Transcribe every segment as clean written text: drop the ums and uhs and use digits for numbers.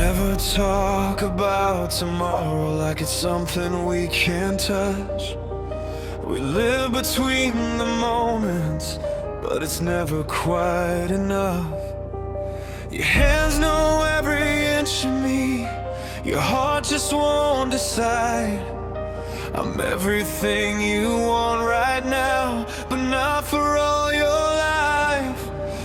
never talk about tomorrow like it's something we can't touch. We live between the moments, but it's never quite enough. Your hands know every inch of me, your heart just won't decide. I'm everything you want right now, but not for all your life.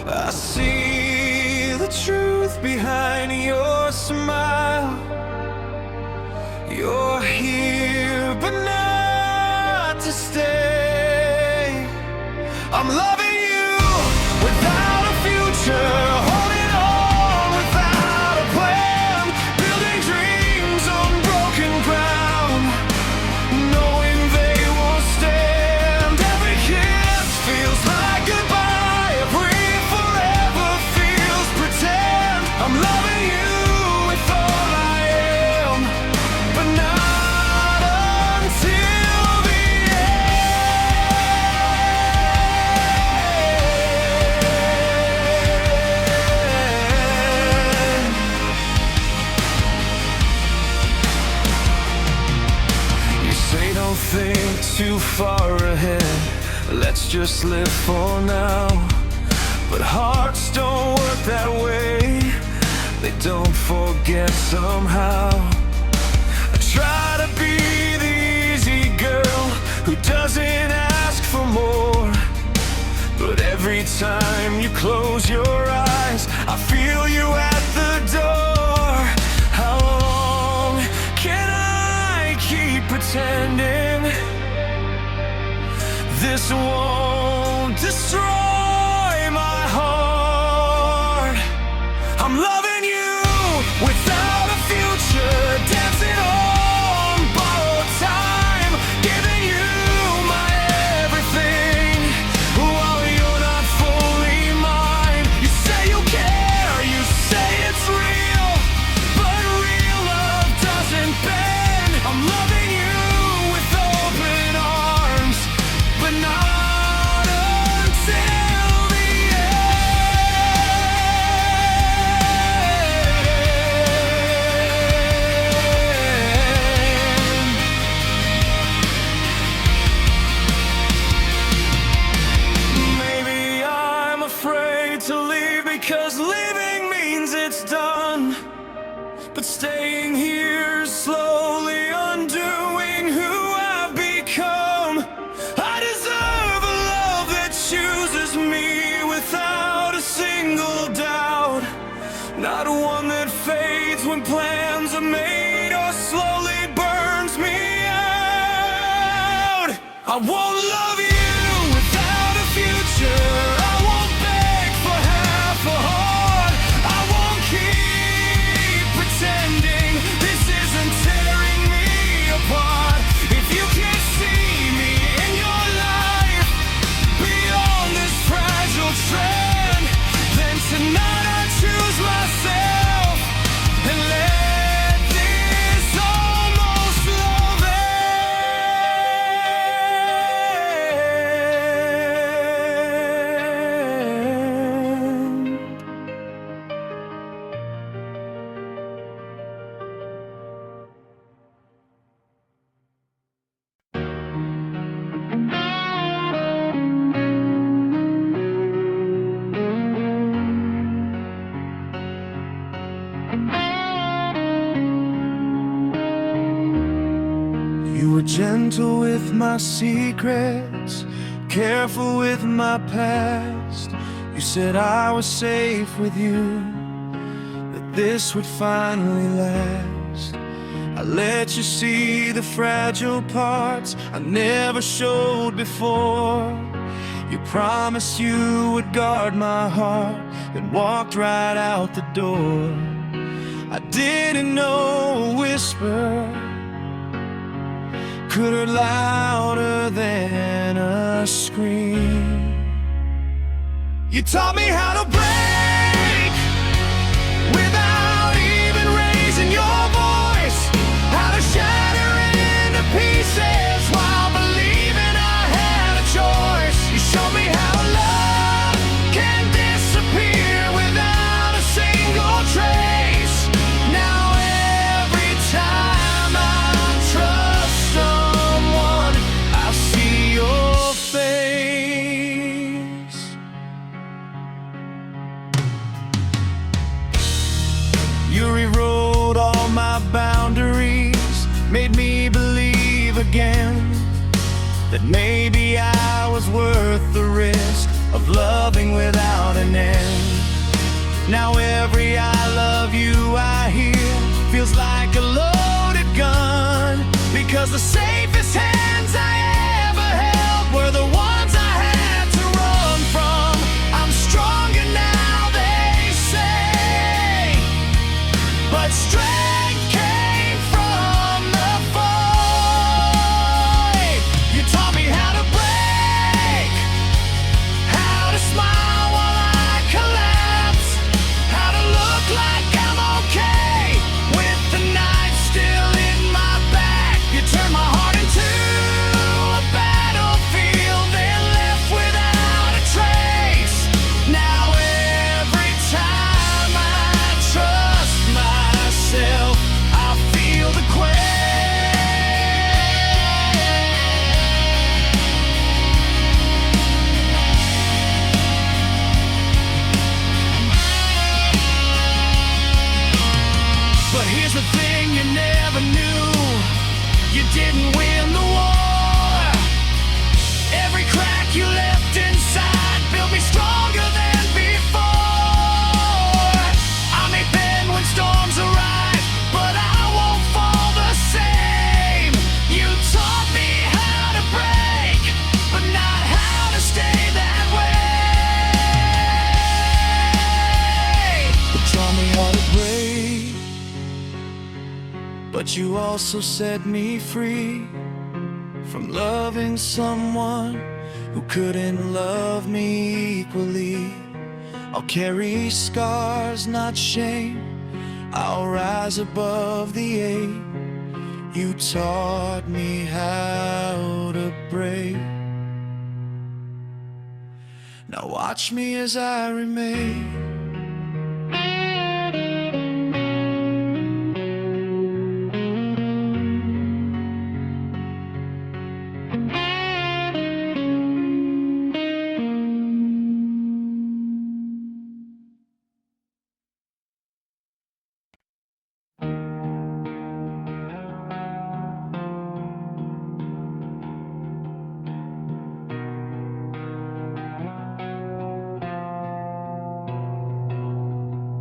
I see the truth behind your smile. You're here, but not to stay. I'm loving you without a future, holding on without a plan, building dreams on broken ground, knowing they won't stand. Every kiss feels like goodbye, every forever feels pretend. I'm loving you with all I am, but not until the end. You say don't think too far ahead, let's just live for now. But hearts don't work that way, they don't forget somehow. I try to be the easy girl who doesn't ask for more, but every time you close your eyes, I feel you at the door. How long can I keep pretending this won't destroy my heart? I'm loving you without a future, dancing on borrowed time, giving you my everything while you're not fully mine. You say you care, you say it's real, but real love doesn't bend. I'm loving you with open arms, but not until the end. Maybe I'm afraid to leave because leaving means it's done, but staying here is slowly undoing who I've become. I deserve a love that chooses me without a single doubt, not one that fades when plans are made or slowly burns me out. I won't love you without a future, I won't beg for half a heart, I won't keep pretending this isn't tearing me apart. If you can't see me in your life beyond this fragile trend, then tonight I choose myself and let this almost love end. You were gentle with my secrets, careful with my past. You said I was safe with you, that this would finally last. I let you see the fragile parts I never showed before. You promised you would guard my heart, then walked right out the door. I didn't know a whisper could hurt louder than a scream. You taught me how to break without even raising your voice, how to shatter into pieces while believing I had a choice. You showed me how love can disappear without a single trace. Now my boundaries, made me believe again that maybe I was worth the risk of loving without an end. Now every I love you I hear feels like a loaded gun, because the safest hands I ever held were the ones I had to run from. I'm stronger now, they say, but strength came from the void. You taught me how to break, how to smile while I collapse, how to look like I'm okay with the knife still in my back. You turned my heart into a battlefield and left without a trace. Now every time I trust myself, I feel the quake. But here's the thing you never knew: you didn't win the war. Every crack you left inside built me stronger than before. I may bend when storms arrive, but I won't fall the same. You taught me how to break, but not how to stay that way. You taught me how to break, but you also set me free from loving someone who couldn't love me equally. I'll carry scars, not shame. I'll rise above the ache. You taught me how to break. Now watch me as I remain.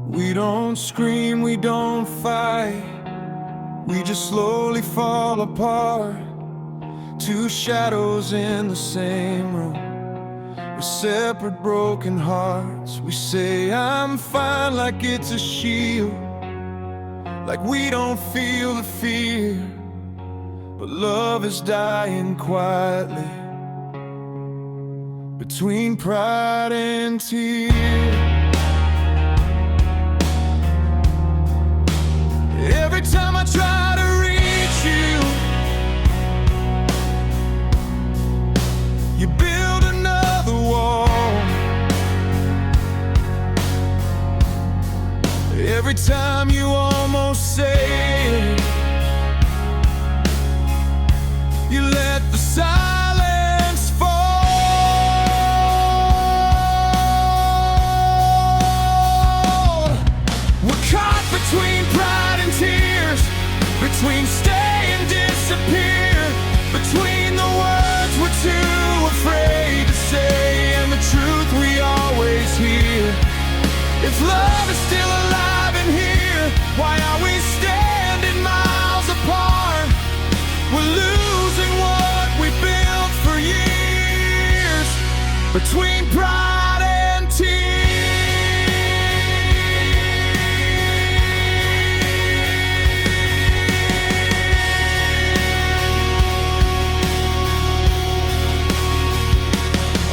We don't scream, we don't fight, we just slowly fall apart. Two shadows in the same room, with separate broken hearts. We say I'm fine like it's a shield, like we don't feel the fear. But love is dying quietly between pride and tears. Every time I try to reach you, you build another wall. Every time you almost say it, you let the silence fall. We're caught between pride and tears, between stay and disappear, between the words we're too afraid to say and the truth we always hear. If love is still alive in here, why are we standing miles apart? We're losing what we built for years, between pride and tears.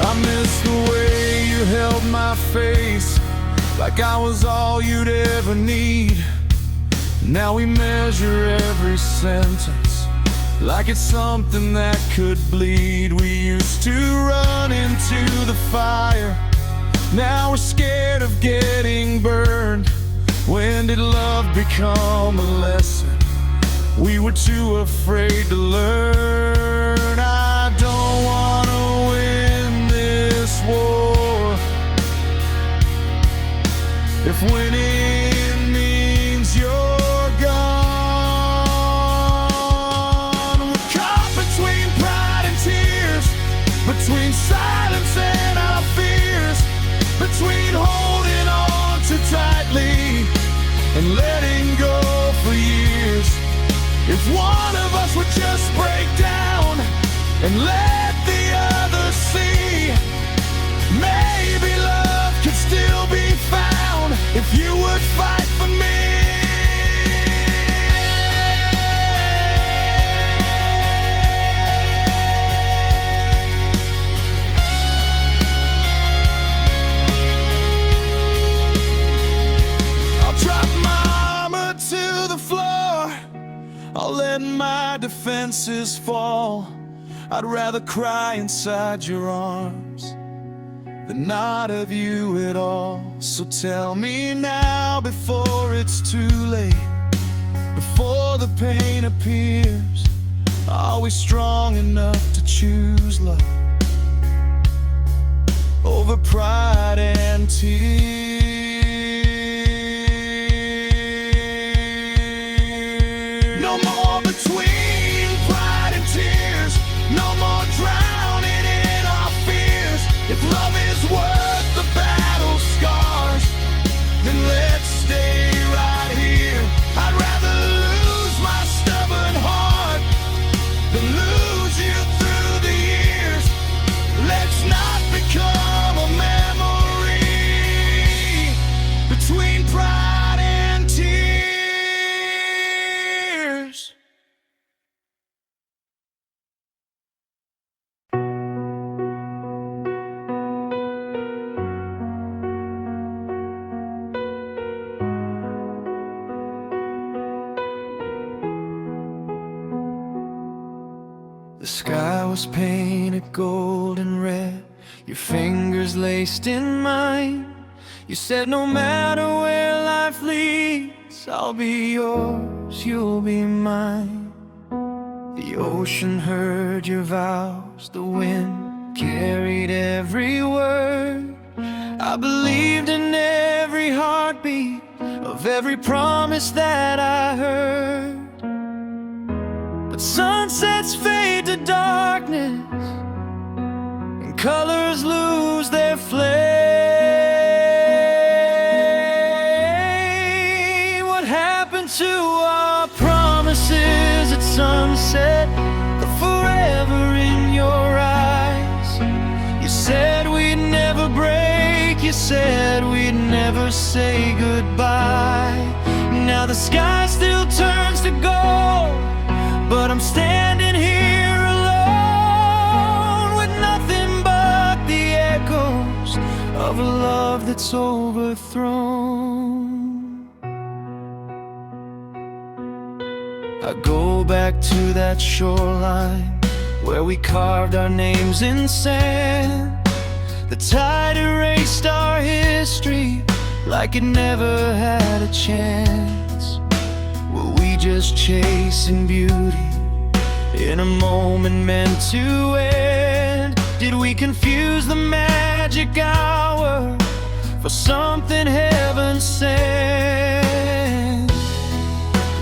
I miss the way you held my face, like I was all you'd ever need. Now we measure every sentence like it's something that could bleed. We used to run into the fire, now we're scared of getting burned. When did love become a lesson we were too afraid to learn? I don't want to win this war if winning means you're gone. If one of us would just break down and let the other see, maybe love could still be found if you would fight for me. I'll drop my armor to the floor, I'll let my defenses fall. I'd rather cry inside your arms than not have you at all. So tell me now before it's too late, before the pain appears, are we strong enough to choose love over pride and tears? No more between pride and tears, no more drowning in our fears. If love is worth the battle scars, then let's stay right here. I'd rather lose my stubborn heart than lose you through the years. Let's not become a memory between pride and tears. The sky was painted gold and red, your fingers laced in mine. You said no matter where life leads, I'll be yours, you'll be mine. The ocean heard your vows, the wind carried every word. I believed in every heartbeat of every promise that I heard. But sunsets fade to darkness and colors lose their flame. What happened to our promises at sunset, the forever in your eyes? You said we'd never break, you said we'd never say goodbye. Now the sky still turns to gold, but I'm standing here alone with nothing but the echoes of a love that's overthrown. I go back to that shoreline where we carved our names in sand. The tide erased our history like it never had a chance. Were we just chasing beauty in a moment meant to end? Did we confuse the magic hour for something heaven sent?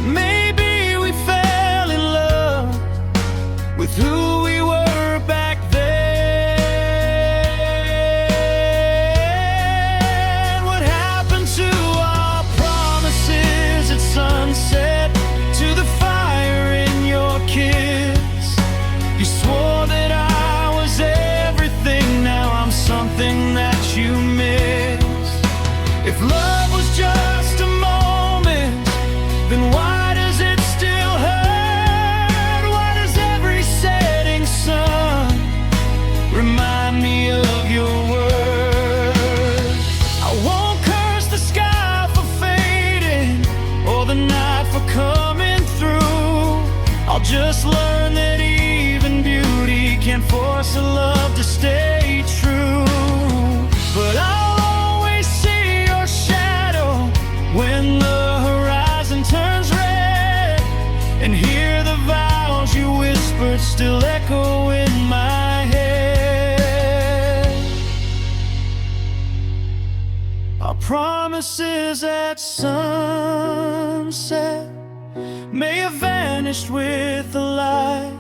Maybe we fell in love with who we were back then. What happened to our promises at sunset, to the fire in your kiss? You swore that I was everything, now I'm something that you missed. If love was just a moment, then why does it still hurt? Why does every setting sun remind me of your words? I won't curse the sky for fading or the night for coming through. I'll just learn that even beauty can't force a love to stay true. But I'll always see your shadow when the horizon turns red, and hear the vows you whispered still echo in my head. Our promises at sunset may have vanished with the light,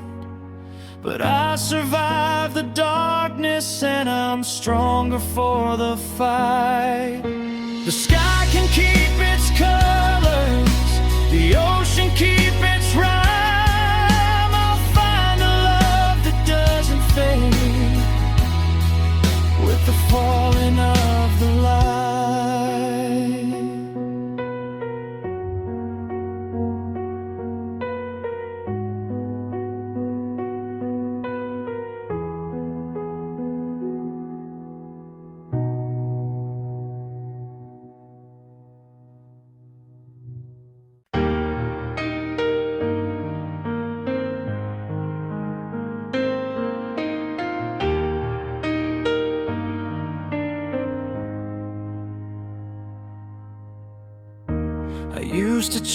but I survived the darkness and I'm stronger for the fight. The sky can keep its colors, the ocean keep its rhyme.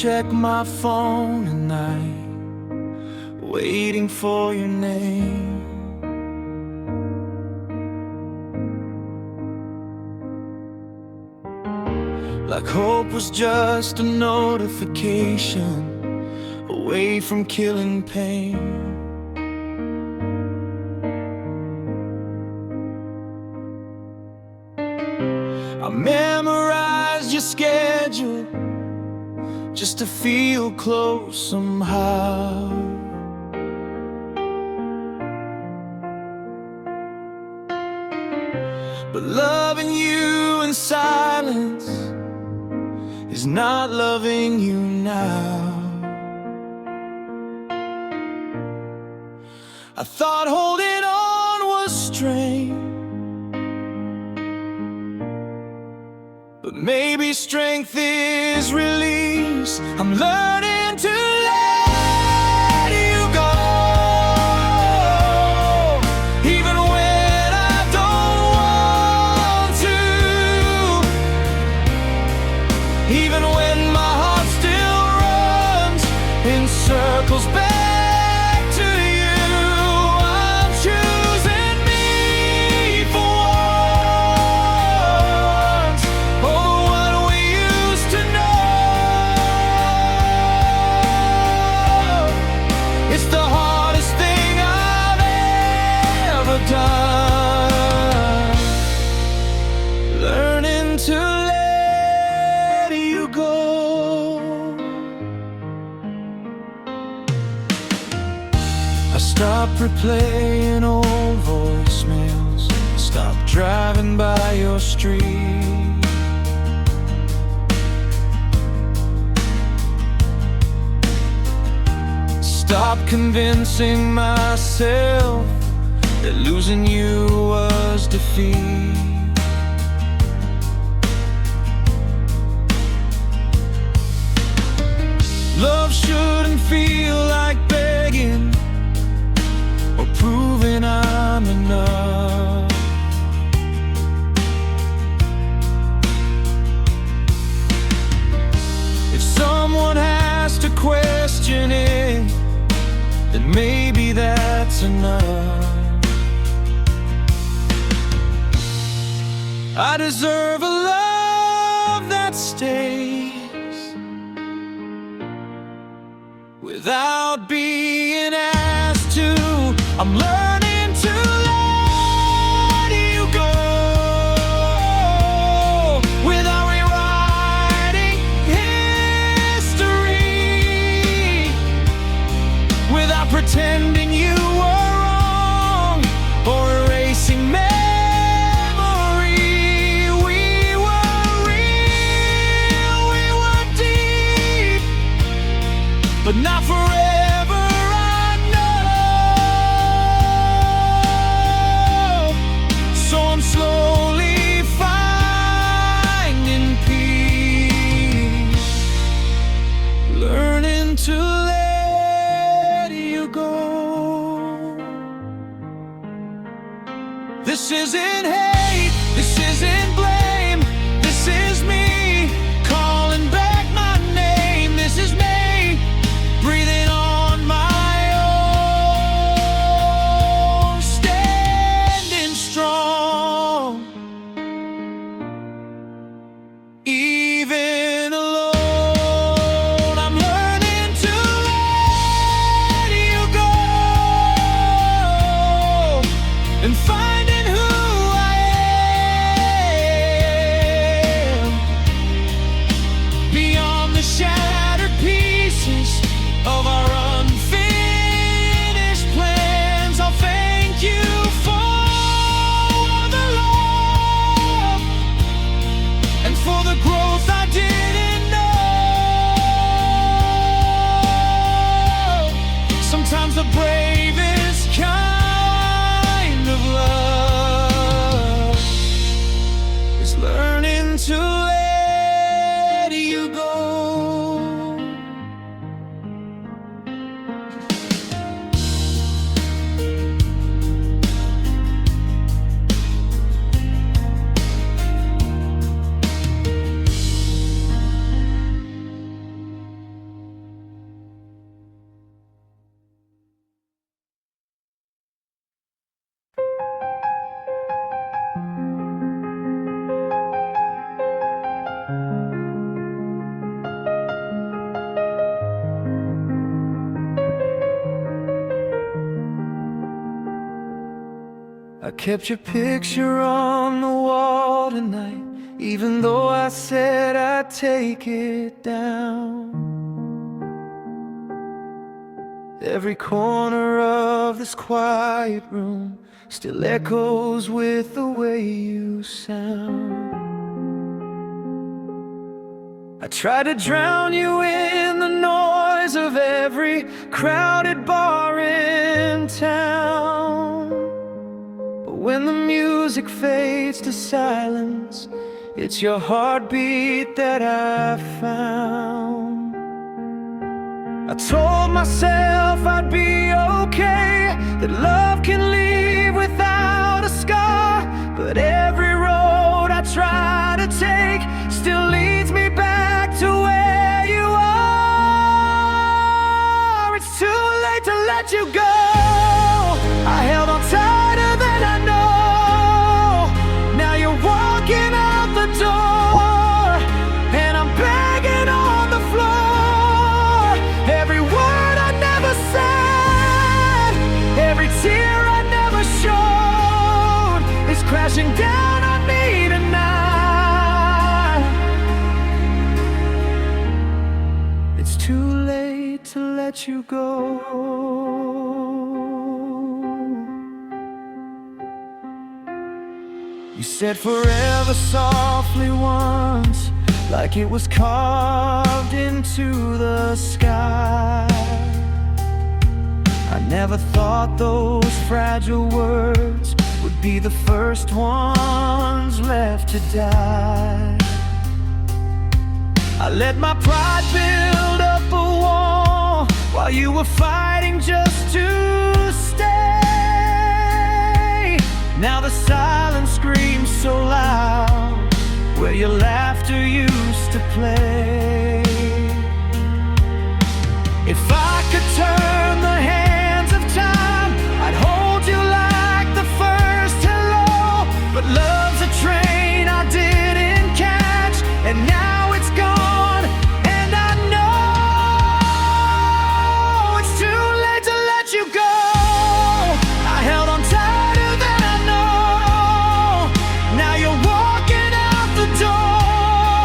check my phone at night, waiting for your name. Like hope was just a notification away from killing pain. I memorized your schedule just to feel close somehow. But loving you in silence is not loving you now. I thought holding on was strength, but maybe strength is release. I'm learning to let you go, even when I don't want to, even when my heart still runs in circles back. Learning to let you go. I stopped replaying old voicemails, stopped driving by your street. Stop convincing myself that losing you was defeat. Love shouldn't feel like begging or proving I'm enough. If someone has to question it, then maybe that's enough. I deserve a love that stays without being asked to. I'm learning to let you go without rewriting history, without pretending you were wrong or erasing memory. We were real, we were deep, but not forever. To let you go. This isn't hate, this isn't blame, this is me calling back my name. This is me breathing on my own, standing strong, even alone. And finding who I I kept your picture on the wall tonight, even though I said I'd take it down. Every corner of this quiet room still echoes with the way you sound. I tried to drown you in the noise of every crowded bar in town, but when the music fades to silence, it's your heartbeat that I found. I told myself I'd be okay, that love can leave without a scar, but every road I try to take still leads me back to where you are. It's too late to let you go. I held on tighter than I know. Now you're walking out the door, and I'm begging on the floor. Every word I never said, every tear I never showed, is crashing down on me tonight. It's too late to let you go. You said forever softly once, like it was carved into the sky. I never thought those fragile words would be the first ones left to die. I let my pride build up a wall while you were fighting just to stay. Now the silence screams so loud where your laughter used to play. If I could turn the hands of time, I'd hold you like the first hello. But love's a train I didn't catch, and now it's gone, and I know it's too late to let you go. I held on tighter than I know. Now you're walking out the door,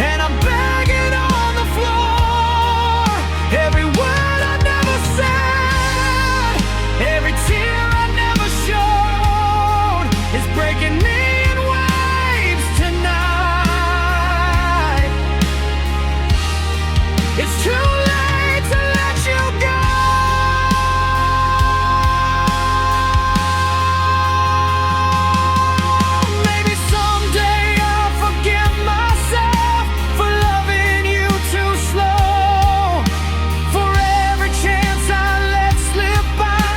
and I'm begging on the floor. Every word I never said, every tear I never showed, is breaking me in waves tonight. It's too late to let you go. Maybe someday I'll forgive myself for loving you too slow, for every chance I let slip by,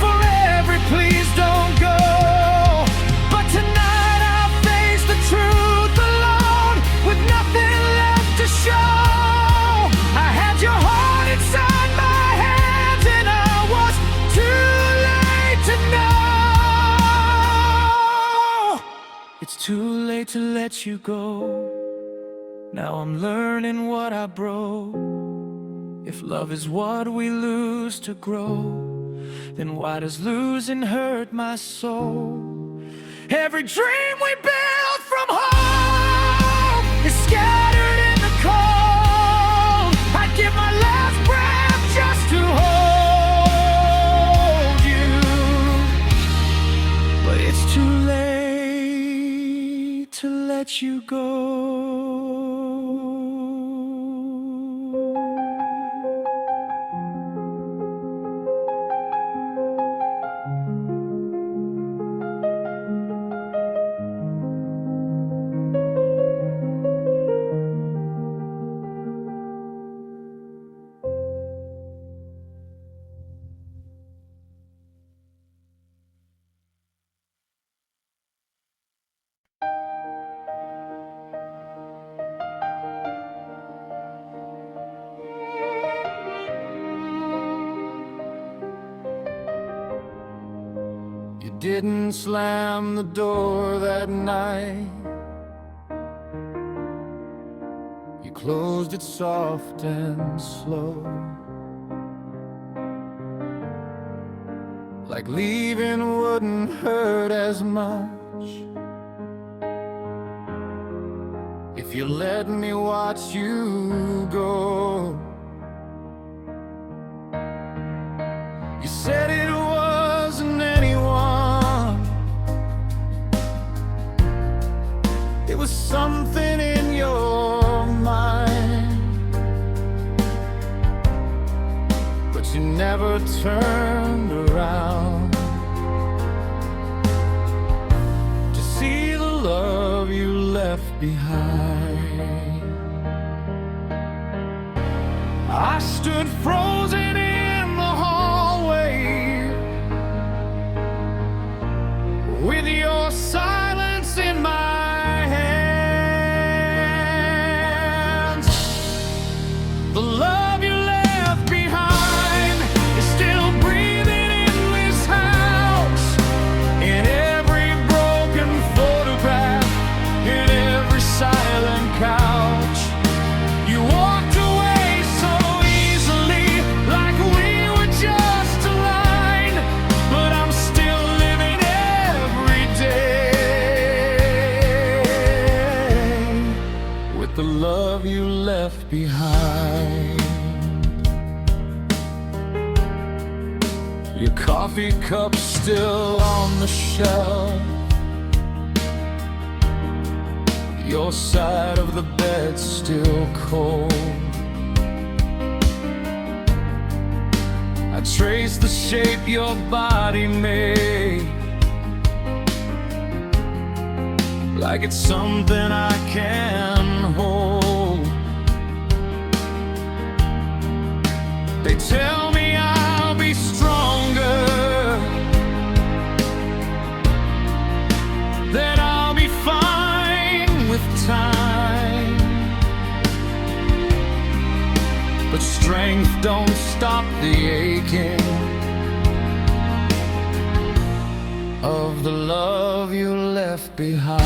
for every please don't go. But tonight I'll face the truth alone, with nothing left to show. I had your heart inside my hands, and I was too late to know. It's too late to let you go. Now I'm learning what I broke. If love is what we lose to grow, then why does losing hurt my soul? Every dream we built from home is scattered in the cold. I'd give my last breath just to hold you, but it's too late to let you go. You didn't slam the door that night. You closed it soft and slow, like leaving wouldn't hurt as much if you let me watch you go. You said it wasn't anyone, it was something in your mind, but you never turned around to see the love you left behind. I stood frozen in the hallway with your silence in my hands. The love you left behind is still breathing in this house, in every broken photograph, in every silent couch. You walked away so easily, like we were just a line, but I'm still living every day with the love you left behind. Your coffee cup still on the shelf, your side of the bed still cold. I trace the shape your body made, like it's something I can hold. They tell me I'll be stronger, that I'll be fine with time, but strength don't stop the aching of the love you left behind.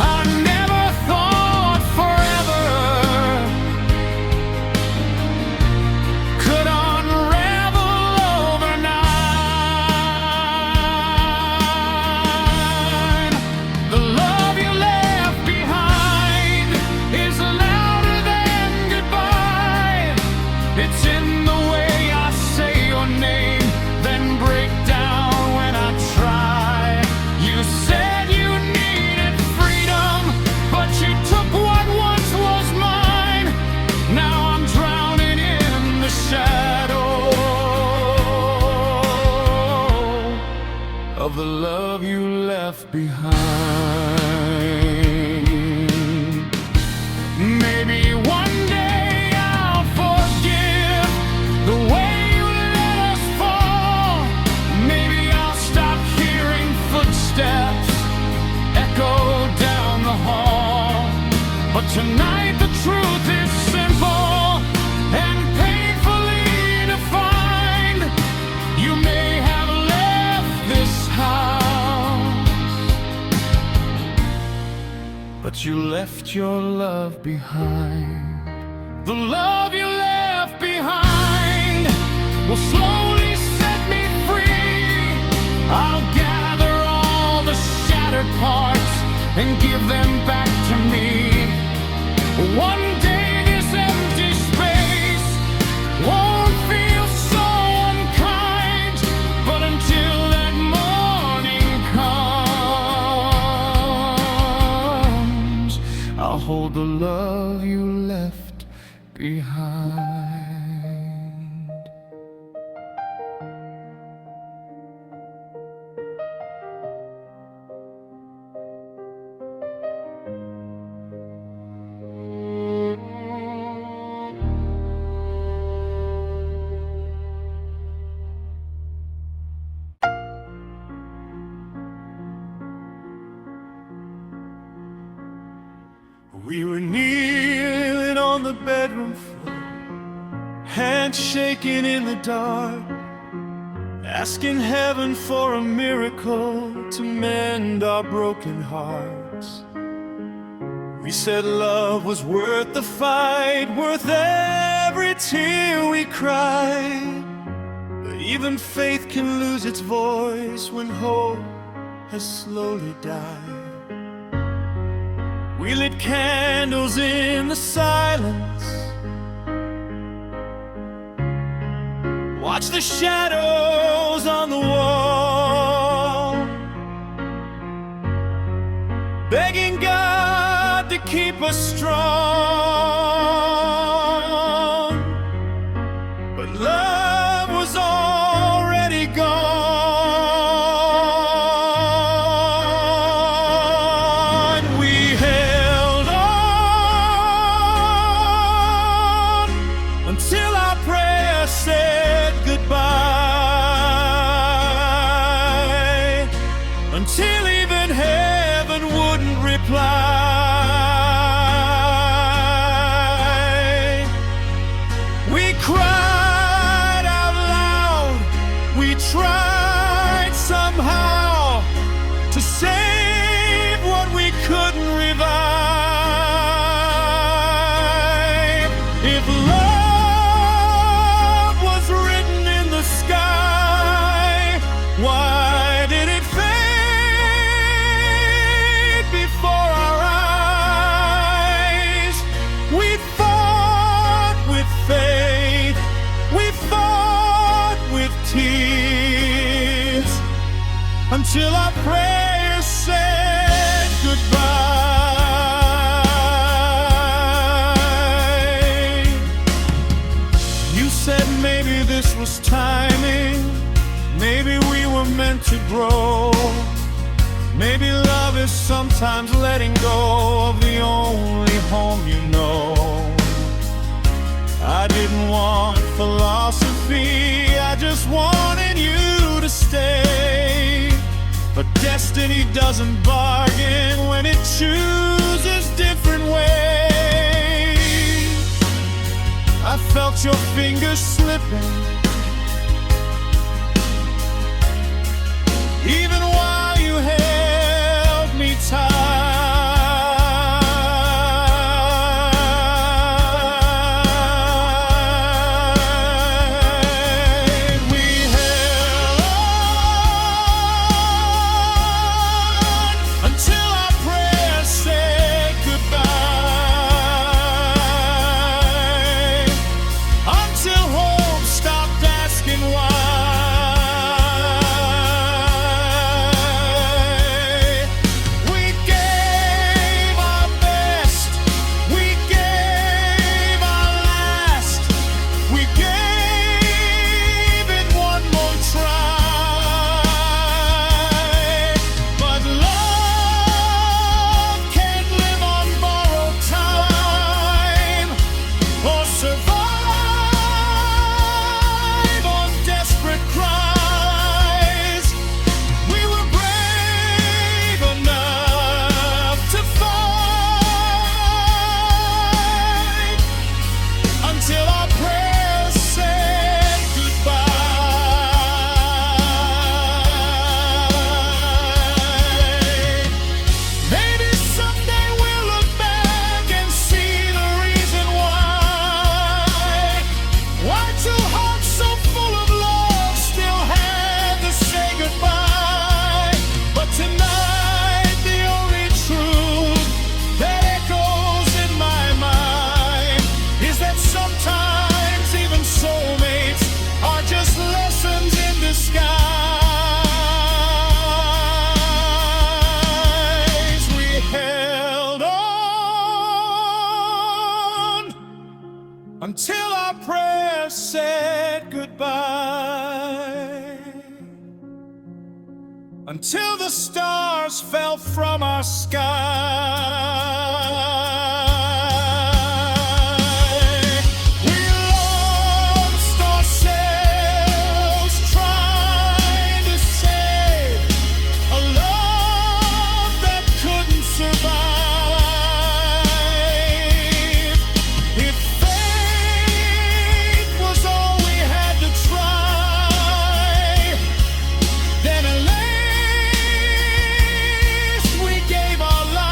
I never thought forever could unravel overnight. The love you left behind is louder than goodbye. It's in the way I say your name, then break down when I try. You said you needed freedom, but you took what once was mine. Now I'm drowning in the shadow of the love you left behind. Maybe one day I'll forgive the way you let us fall. Maybe I'll stop hearing footsteps echo down the hall. But tonight the truth is simple and painfully defined. You may have left this house, but you left your love behind. The love you left behind will slowly set me free. I'll gather all the shattered parts and give them back to me. One day this empty space won't feel so unkind, but until that morning comes, I'll hold the love you left behind. We were kneeling on the bedroom floor, hands shaking in the dark, asking heaven for a miracle to mend our broken hearts. We said love was worth the fight, worth every tear we cried. But even faith can lose its voice when hope has slowly died. We lit candles in the silence, watch the shadows on the wall, begging God to keep us strong. But love was already gone. We held on until our prayer said goodbye, until even heaven wouldn't reply. We cried out loud, we tried somehow to save what we couldn't revive. If love was written in the sky, why did it fade before our eyes? We fought with faith, we fought with tears, until our prayers said goodbye. You said maybe this was timing, maybe we were meant to grow. Maybe love is sometimes letting go of the only home you know. I didn't want philosophy, I just wanted you to stay. But destiny doesn't bargain when it chooses different ways. I felt your fingers slipping, even while you held me tight. We held on until our prayers said goodbye, until hope stopped asking why. We gave our best, we gave our last, we gave it one more try. But love can't live on borrowed time, or survive on desperate cries. We were brave enough to fight until our prayers said goodbye. Maybe someday we'll look back and see the reason why two hearts so full of love still had to say goodbye. But tonight the only truth that echoes in my mind is that sometimes even soulmates are just lessons in disguise. We held on until our prayers said goodbye, until the stars fell from our sky. We lost ourselves trying to save a love that couldn't survive. If faith was all we had to try, then at least we gave our lives.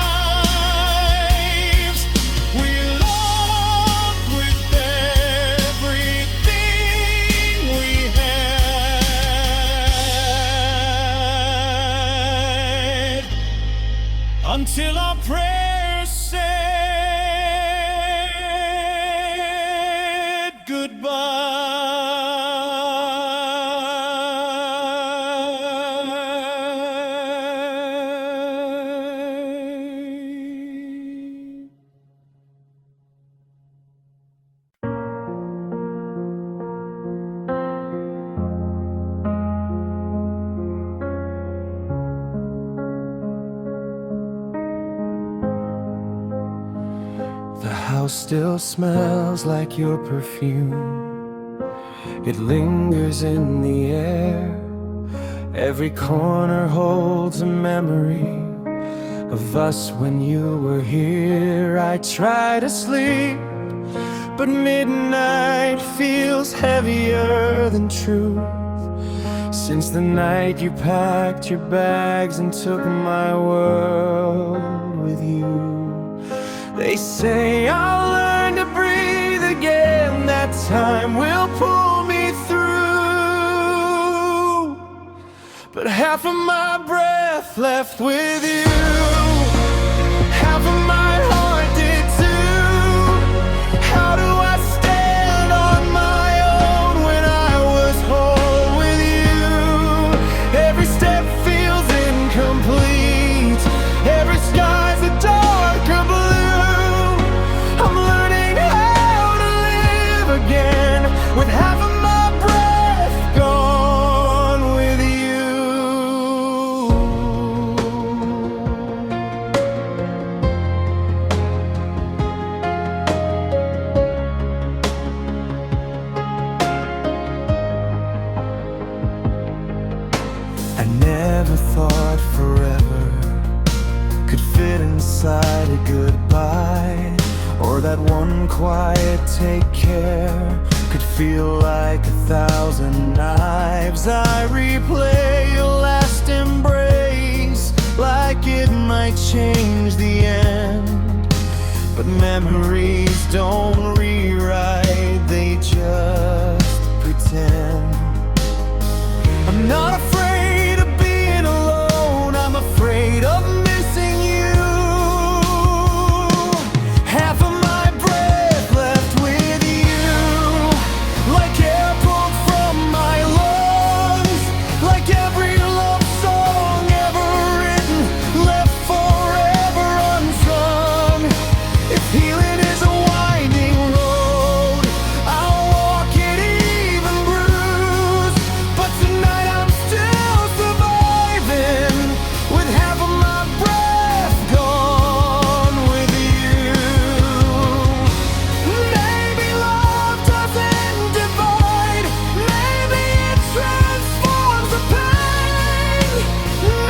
till our prayers said goodbye. The house still smells like your perfume. It lingers in the air. Every corner holds a memory of us when you were here. I try to sleep, but midnight feels heavier than truth. Since the night you packed your bags and took my world with you. They say I'll learn to breathe again, that time will pull me through. But half of my breath left with you, half of my heart did too. How do I stand on my own when I was whole with you? Every step feels incomplete, every sky's a darker blue. With half of my breath gone with you. I never thought forever could fit inside a goodbye, or that one quiet take care could feel like 1,000 knives. I replay your last embrace like it might change the end. But memories don't rewrite, they just pretend. I'm not afraid of being alone, I'm afraid of missing you. Half of my breath left with you, like air pulled from my lungs, like every love song ever written, left forever unsung. If healing is a winding road, I'll walk it even bruised. But tonight I'm still surviving, with half of my breath gone with you. Maybe love doesn't divide, maybe it transforms the pain.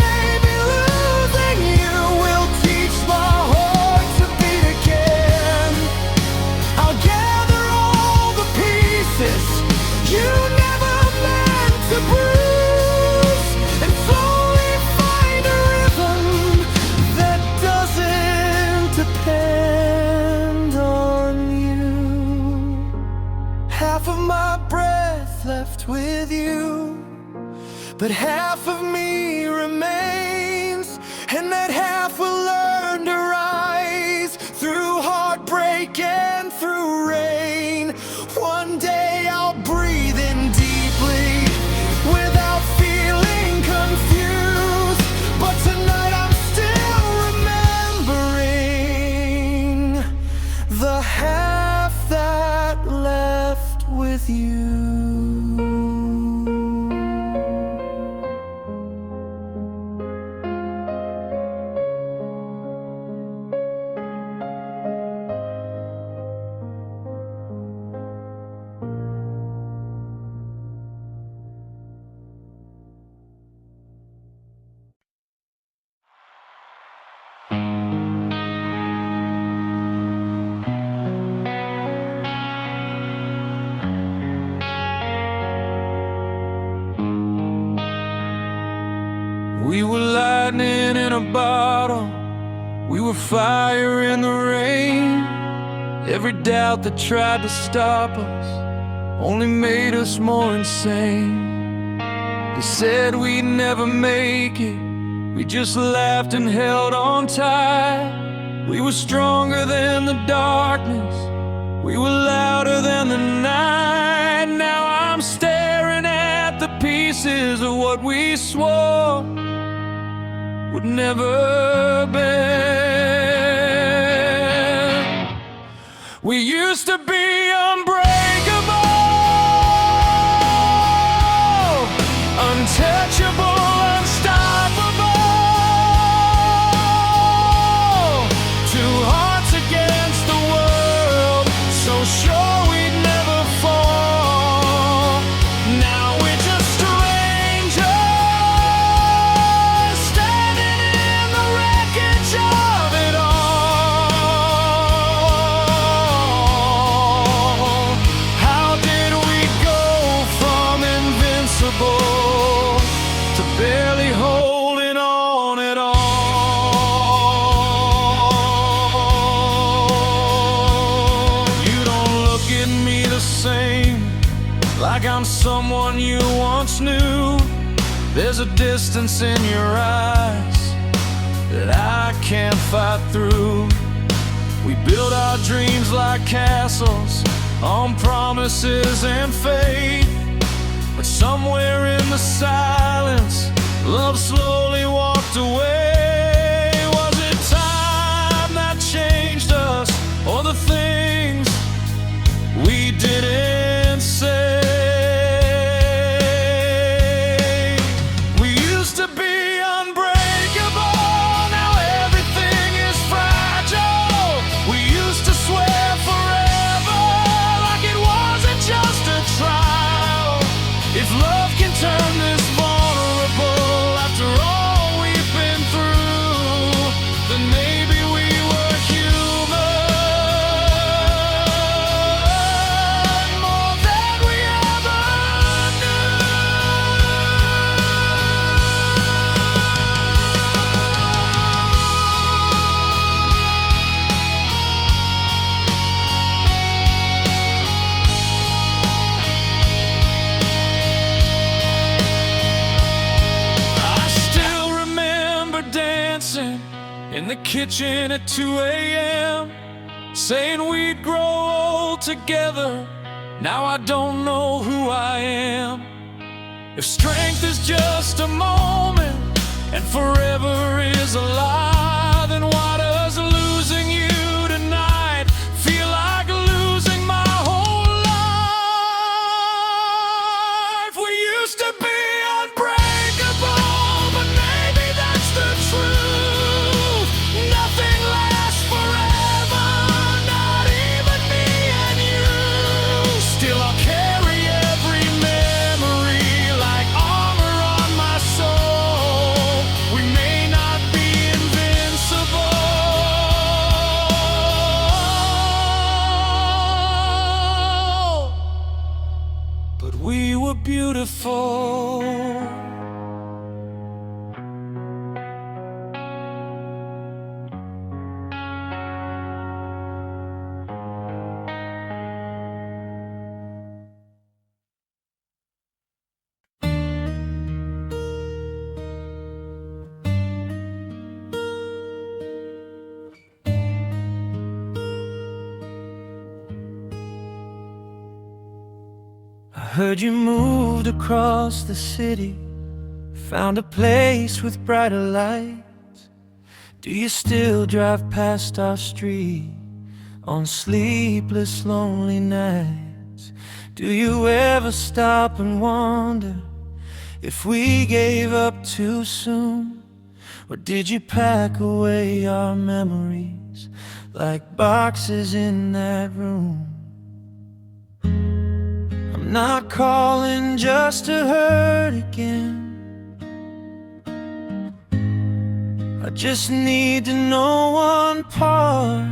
Maybe losing you will teach my heart to beat again. I'll gather all the pieces you never meant to bruise, and slowly find a rhythm that doesn't depend on you. Half of my breath left with you, but half of me remains, and that half will learn to rise through heartbreak and through rain. One day I'll breathe in deeply without feeling confused, but tonight I'm still remembering the half that left with you. We were lightning in a bottle, we were fire in the rain. Every doubt that tried to stop us only made us more insane. They said we'd never make it, We just laughed and held on tight. We were stronger than the darkness. We were louder than the night. Now I'm staring at the pieces of what we swore would never bend. We used to be unbreakable, untouchable, unstoppable. Two hearts against the world, so sure we'd never fall. Now we're just strangers, standing in the wreckage of it all. How did we go from invincible to barely holding on at all? You don't look at me the same, like I'm someone you once knew. There's a distance in your eyes that I can't fight through. We build our dreams like castles on promises and faith, but somewhere in the silence, love slowly walked away. Was it time that changed us, or the things we didn't say? We used to be unbreakable, now everything is fragile. We used to swear forever, like it wasn't just a trial. If love can turn this vulnerable after all we've been through, then maybe we were human, more than we ever knew. I still remember dancing in the kitchen at 2 a.m., saying we'd grow old together. Now I don't know who I am. If strength is just a moment and forever is a lie, then why does losing you tonight feel like losing my whole life? We used to be unbreakable, but maybe that's the truth. Nothing lasts forever, not even me and you. Still I'll carry every memory like armor on my soul. We may not be invincible, but we were beautiful. I heard you moved across the city, found a place with brighter lights. Do you still drive past our street on sleepless, lonely nights? Do you ever stop and wonder if we gave up too soon? Or did you pack away our memories like boxes in that room? I'm not calling just to hurt again. I just need to know one part.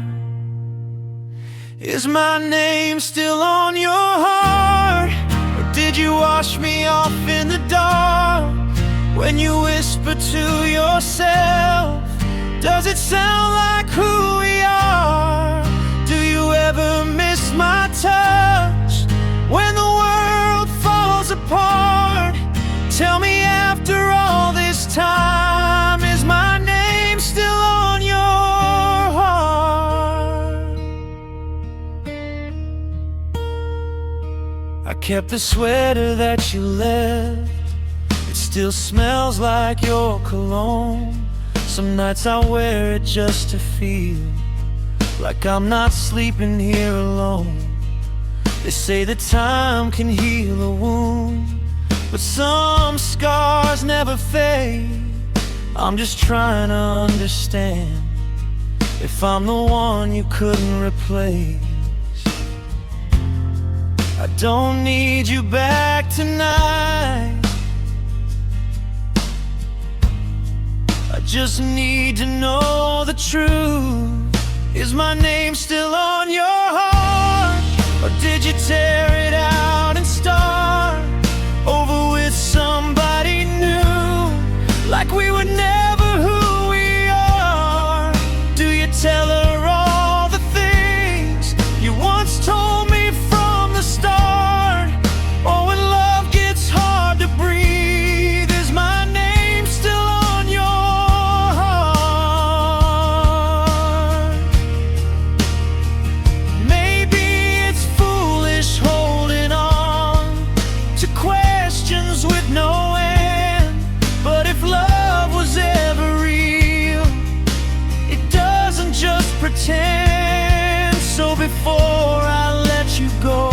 Is my name still on your heart? Or did you wash me off in the dark? When you whisper to yourself, does it sound like who we are? Do you ever miss my touch when the world falls apart? Tell me after all this time, is I kept the sweater that you left. It still smells like your cologne. Some nights I wear it just to feel like I'm not sleeping here alone. They say that time can heal a wound, but some scars never fade. I'm just trying to understand if I'm the one you couldn't replace. I don't need you back tonight. I just need to know the truth. Is my name still on your heart? Or did you tear it out and start over with somebody new? Like we were never who we are. Do you tell her all the things you once told me from the start? Or when love gets hard to breathe, is my name still on your heart? Maybe it's foolish holding on to questions with no end, but if love was ever real, it doesn't just pretend. So before I let you go,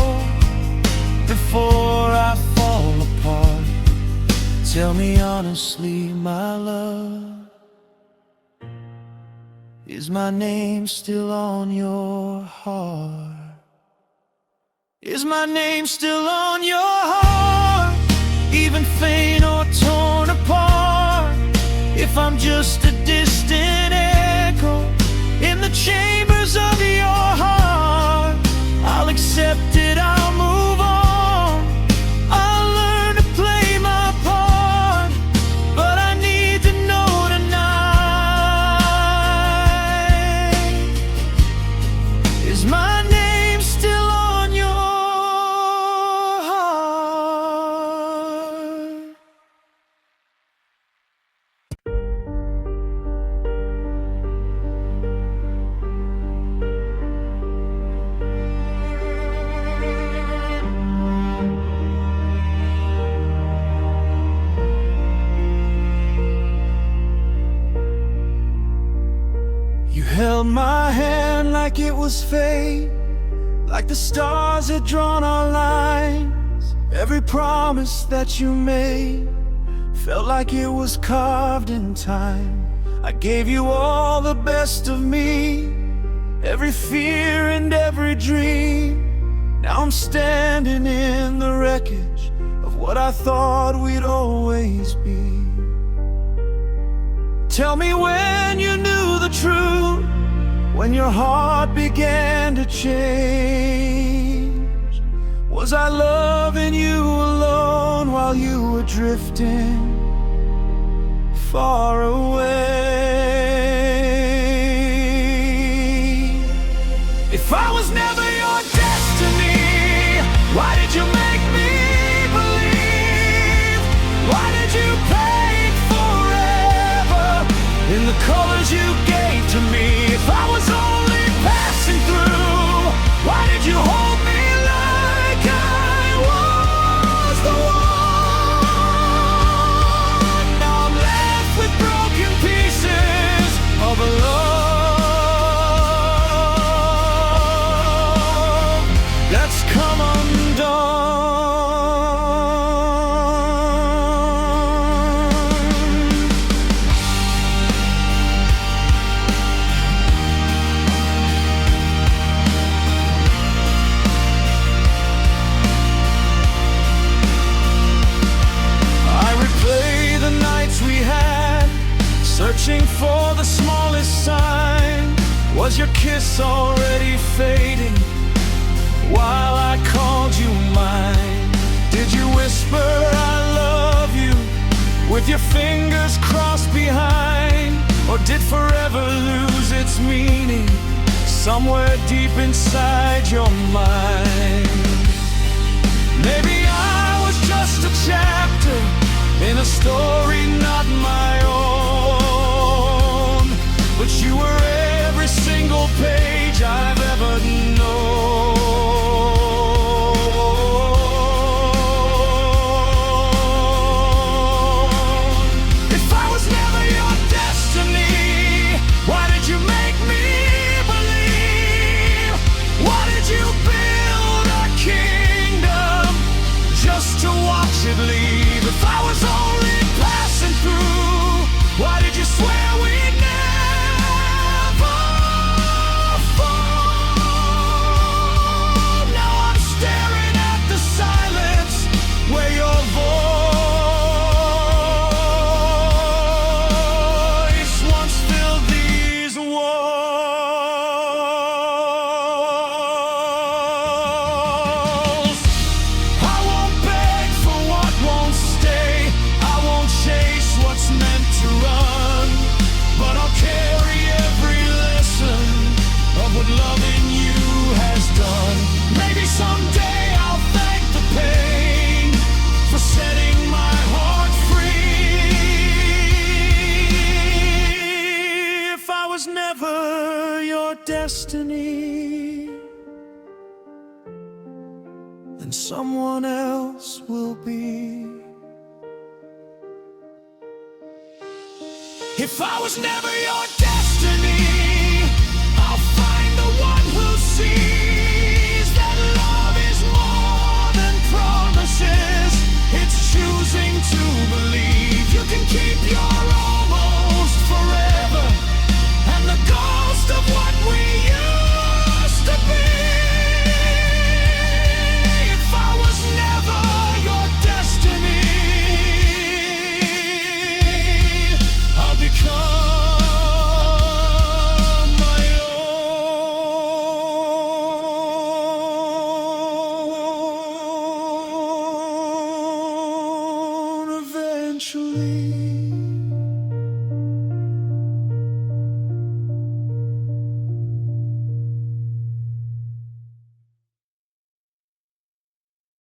before I fall apart, tell me honestly, my love, is my name still on your heart? Is my name still on your heart? Even faint or torn apart, if I'm just a distant echo in the chambers of your heart, I'll accept it, I'll move on, I'll learn to play my part. But I need to know tonight, is my name still on your heart? You held my hand like it was fate, like the stars had drawn our lines. Every promise that you made felt like it was carved in time. I gave you all the best of me, every fear and every dream. Now I'm standing in the wreckage of what I thought we'd always be. Tell me when you knew the truth, when your heart began to change. Was I loving you alone while you were drifting far away? If I was never your destiny, why did you make me believe? Why did you paint forever in the colors you gave to me? If I was only passing through, why did you hold me like I was the one? Now I'm left with broken pieces of a love that's come undone. Searching for the smallest sign. Was your kiss already fading while I called you mine? Did you whisper I love you with your fingers crossed behind? Or did forever lose its meaning somewhere deep inside your mind? Maybe I was just a chapter in a story not my own, but you were every single page I've ever known. and someone else will be. If I was never your destiny, I'll find the one who sees that love is more than promises. It's choosing to believe you can keep your almost forever, and the ghost of what we used to be. If I was never your destiny, I'll become my own eventually.